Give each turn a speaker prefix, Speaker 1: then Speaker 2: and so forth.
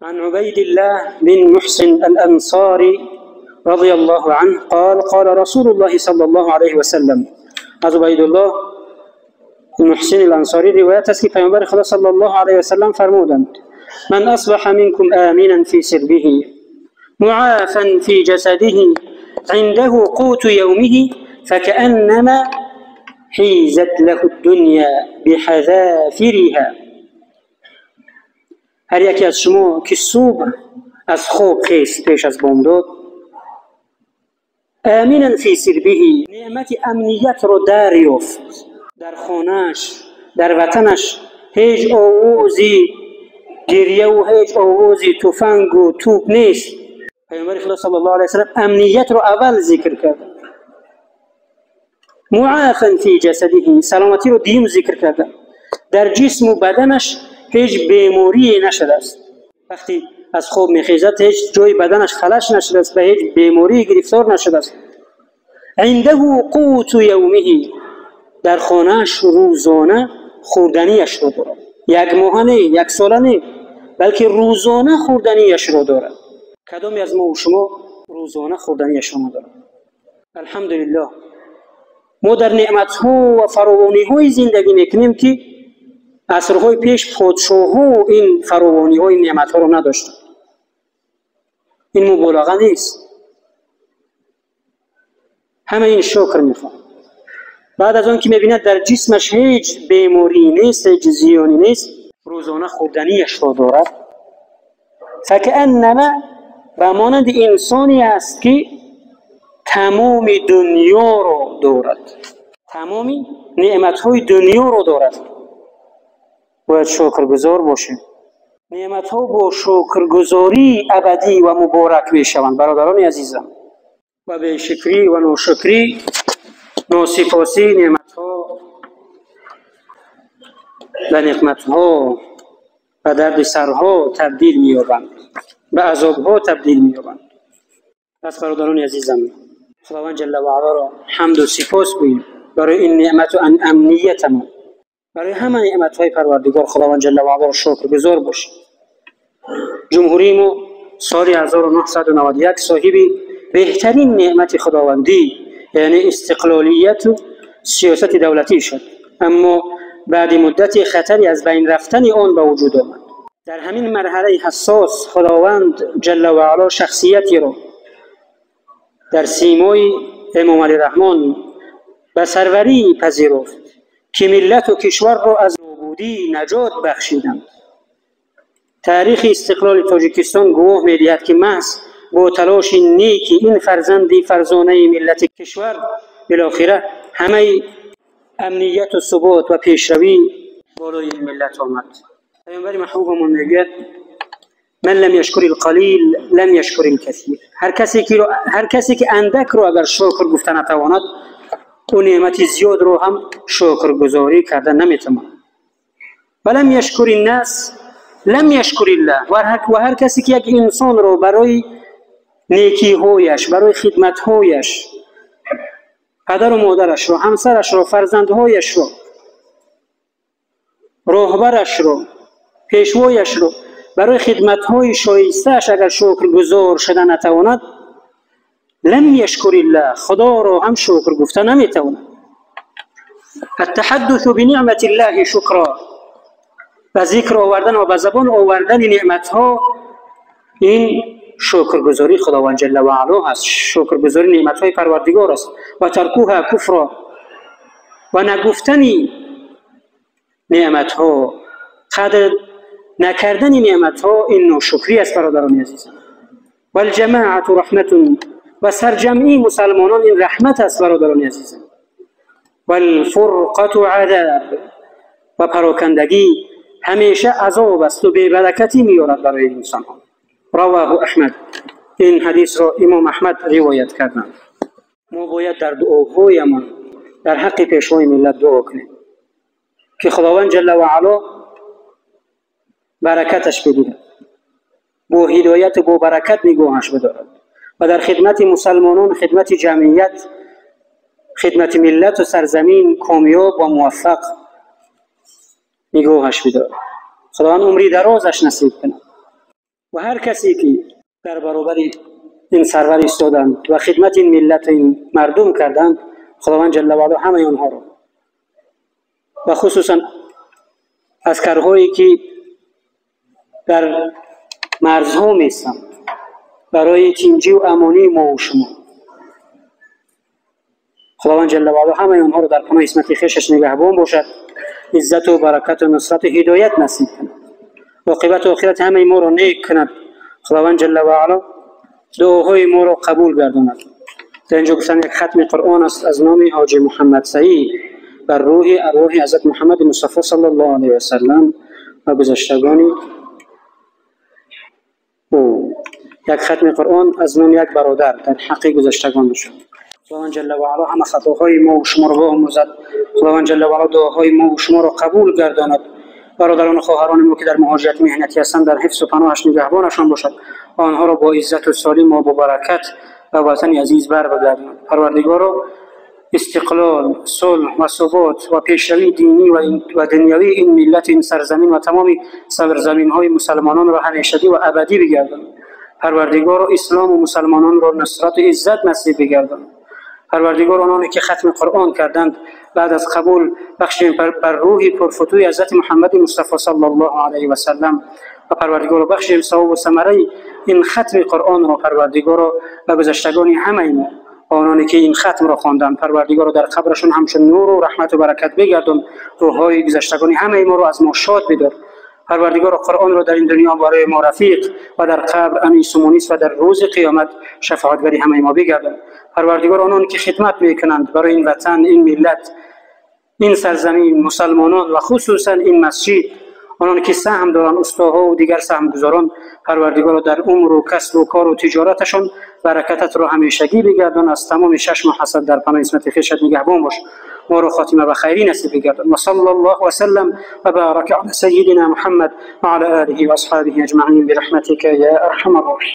Speaker 1: عن عبيد الله بن محسن الأنصاري رضي الله عنه قال قال رسول الله صلى الله عليه وسلم. از عبید الله محسن الانصاری روایت است که پیامبر خدا صلی الله علیه و سلم فرمودند: من اصبح منكم آمنا في سربه معافا في جسده عنده قوت يومه فكأنما حيزت له الدنيا بحذافرها. هر یکی از شما که صبح از خواب خیست پیش از بامداد، آمنا فی سربه، نعمت امنیت رو دریافت در خانهش، در وطنش، هیچ آوازی گریه و هیچ آوازی تفنگ و توپ نیست. پیامبر خدا صلی الله علیه وسلم امنیت رو اول ذکر کرد. معافا فی جسده، سلامتی رو دیم ذکر کرد. در جسم و بدنش هیچ بیماری نشده است. وقتی از خواب میخیزد هیچ جای بدنش خلش نشده است، به هیچ بیماری گرفتار نشده است. عنده قوت یومه، در خانهش روزانه خوردنیش رو دارد. یک ماه نه، یک ساله نه، بلکه روزانه خوردنیش رو دارد. کدامی از ما و شما روزانه خوردنیش رو ندارد؟ الحمدلله ما در نعمت‌ها و فراوانی‌های زندگی میکنیم که عصرهای پیش پادشاه‌ها این فراوانی‌ها، این نعمت‌ها رو نداشتند. این مبالغه نیست. همه این شکر میخواد. بعد از آن که میبیند در جسمش هیچ بیماری نیست، هیچ زیانی نیست، روزانه خوردنیش رو دارد. فکأنما، و مانند انسانی است که تمام دنیا رو دارد، تمام نعمت‌های دنیا رو دارد. باید شکرگزار باشیم. نعمت‌ها با شکرگزاری ابدی و مبارک میشوند. برادران عزیزم، و به شکری و ناشکری، ناسپاسی نعمت‌ها و نقمت‌ها و درد سرها تبدیل می‌یابند، به عذاب‌ها تبدیل می‌یابند. پس برادران عزیزم، خداوند جل و علا را حمد و سپاس گوییم برای این نعمت و امنیت ما. برای همه نعمت‌های پروردگار خداوند جل و علا را شکرگزار باشیم. جمهوری ما سال 1991 صاحب بهترین نعمت خداوندی، یعنی استقلالیت و سیاست دولتی شد، اما بعد مدتی خطری از بین رفتن آن به وجود آمد. در همین مرحله حساس خداوند جل و علا شخصیتی را در سیمای امام علی رحمان به سروری پذیرفت که ملت و کشور را از نابودی نجات بخشیدند. تاریخ استقلال تاجیکستان گواه می‌دهد که محض با تلاش نیک این فرزانه ملت کشور بالاخره همه امنیت و ثبات و پیشروی بالای این ملت آمد. پیامبر محبوبمون میگه: من لم یشکر القلیل لم یشکر الکثیر. هر کسی که اندک رو اگر شکر گفته نتواند، اون نعمت زیاد رو هم شکرگزاری کرده نمیتواند. ولم یشکر الناس لم یشکر الله. و هر کسی که یک انسان رو برای نیکی هایش، برای خدمت هایش، پدر و مادرش رو، همسرش رو، فرزندهایش رو، راهبرش رو، پیشوایش رو، برای خدمت های شایسته‌اش اگر شکرگزار شده نتواند، لم یشکر الله، خدا رو هم شکر گفته نمیتواند. التحدث بنعمت الله شکرا، و ذکر آوردن و به زبان آوردن نعمت ها، این شکرگزاری خداوند جل و علا هست، شکرگزاری نعمت های پروردگار است. و ترکوها کفرا، و نگفتنی نعمت ها، قدر نکردن نعمت ها، این ناشکری است برادران عزیز. و الجماعت رحمت، و سرجمعی مسلمانان این رحمت است برادران عزیز. و الفرقة عذاب، و پراکندگی همیشه عذاب است و بی‌برکتی می‌آورد برای انسان ها. رواه احمد، این حدیث را امام احمد روایت کردند. ما باید در دعاهایمان در حق پیشوای ملت دعا کنیم که خداوند جل و علا برکتش بدهد، با هدایت و با برکت نگاهش بدارد و در خدمت مسلمانان، خدمت جمعیت، خدمت ملت و سرزمین کامیاب و موفق نگاهش بدارد. خداوند عمری درازش نصیب کند. و هر کسی که در برابر این سرور ایستادند و خدمت این ملت این مردم کردند، خداوند جل و علا همه آنها را و خصوصا عسکرهایی که در مرزها میستند برای تینجی و امانی ما و شما، خداوند جل و علا همه آنها را در پناه عصمت خویشش نگهبان باشد، عزت و برکت و نصرت و هدایت نصیب کند، عاقبت و آخرت همه ما را نیک کند. خداوند جل و علا دعاهای ما را قبول گرداند. در اینجا گفتن یک ختم قرآن است از نام حاجی محمد سعید بر روح ارواح حضرت محمد مصطفی صلی الله علیه و سلم و گذشتگانی او. یک ختم قرآن از نام یک برادر در حق گذشتگان شد. خداوند جل و علا همه خطاهای ما و شما را بیامرزد. خداوند جل و علا دعاهای ما و شما را قبول گرداند. برادران و خواهران ما که در مهاجرت مهنتی هستند در حفظ و پناهش نگهبانشان باشد، آنها را با عزت و سلیم و با برکت و وطن عزیز بر بگرداند. پروردگارا استقلال، صلح و ثبات و پیشروی دینی و دنیوی این ملت، این سرزمین و تمام سرزمین‌های مسلمانان را همیشگی و ابدی بگرداند. پروردگارا اسلام و مسلمانان را نصرت و عزت نصیب بگرداند. پروردگار آنانی که ختم قرآن کردند بعد از قبول بخشیم بر روح پرفتوی حضرت محمد مصطفی صلی الله علیه و سلم و پروردگار بخشیم ثواب و ثمره این ختم قرآن را پروردگار و گذشتگان همه ما آنانی که این ختم را خواندند پروردگار در قبرشون همچون نور و رحمت و برکت بگردان. روح‌های گذشتگان همه ما را از ما شاد بدار. پروردگار قرآن را در این دنیا برای ما رفیق و در قبر انیس و مونس و در روز قیامت شفاعتگری همه ما بگردان. پروردگار آنان که خدمت میکنند برای این وطن، این ملت، این سرزمین، مسلمانان و خصوصا این مسجد، آنان که سهم دارند، استادها و دیگر سهم گذاران، پروردگار در عمر و کسب و کار و تجارتشان برکتت را همیشگی بگردان. از تمام ششم و حسد در پناه عصمت خویشت نگهبان باش. ما را خاتمه و خیری نصیب بگردان. و صلی الله و سلم و بارک علی سیدنا محمد و علی آله و اصحابه اجمعین برحمتک یا ارحم الراحمین.